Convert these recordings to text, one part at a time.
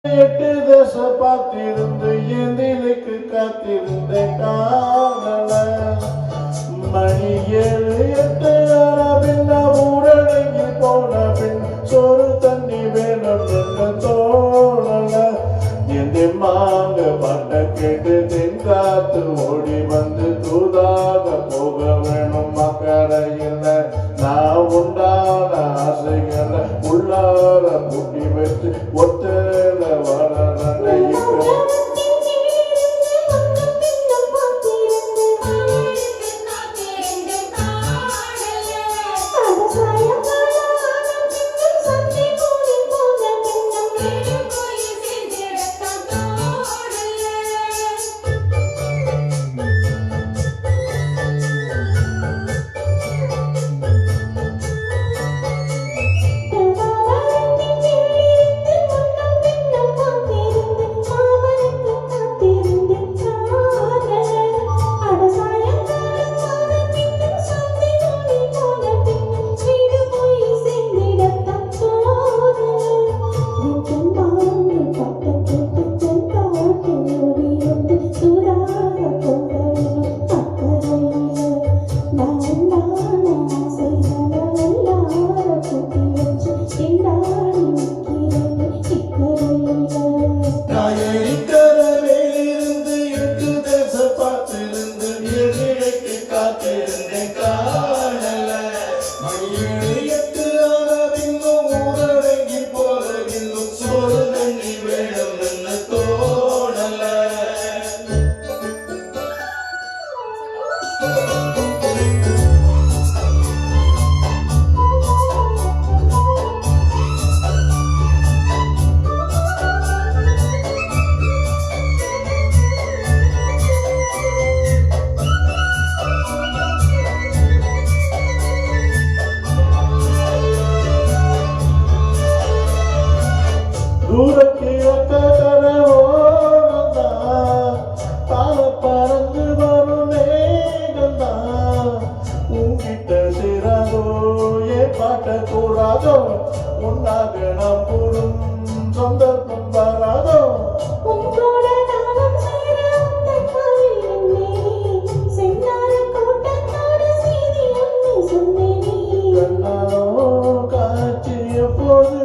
எட்டு தச பார்த்திருந்து எந்திலுக்கு காத்திருந்த காணல மணி 7 8 பின்ன ஊரடங்கி போன பின் சோறு தண்ணி வேணும் என்று தோணல எந்த மாங்க பாட்ட கேட்டு தென்காத்து ஓடி வந்து தூதாக போக வேணும் மக்கரையில் நான் உண்டான ஆசைகளை உள்ளார பூட்டி வச்சு ஒத்தல வளர தூரக்கு ஒத்தர ஓடந்தா தாழ பறந்து வரும் மேகந்தா உங்கிட்ட சேராதோ ஏ பாட்ட கூடாதோ உன்னாக நாம் கூடும் சந்தர்ப்பம் வராதோ கண்ணாலோ காட்சிய போது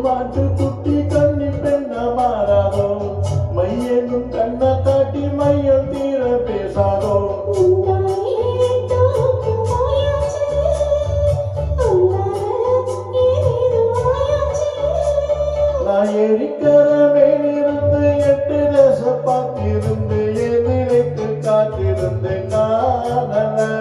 மாட்டு குட்டி கண்ணி பெண்ண மாறாதோ மையெங்கும் கண்ண காட்டி மையம் தீர பேசாதோ நான் எரிக்கிற மேலிருந்து 8 தச பார்த்திருந்து என் நிலைக்கு காத்திருந்து காணல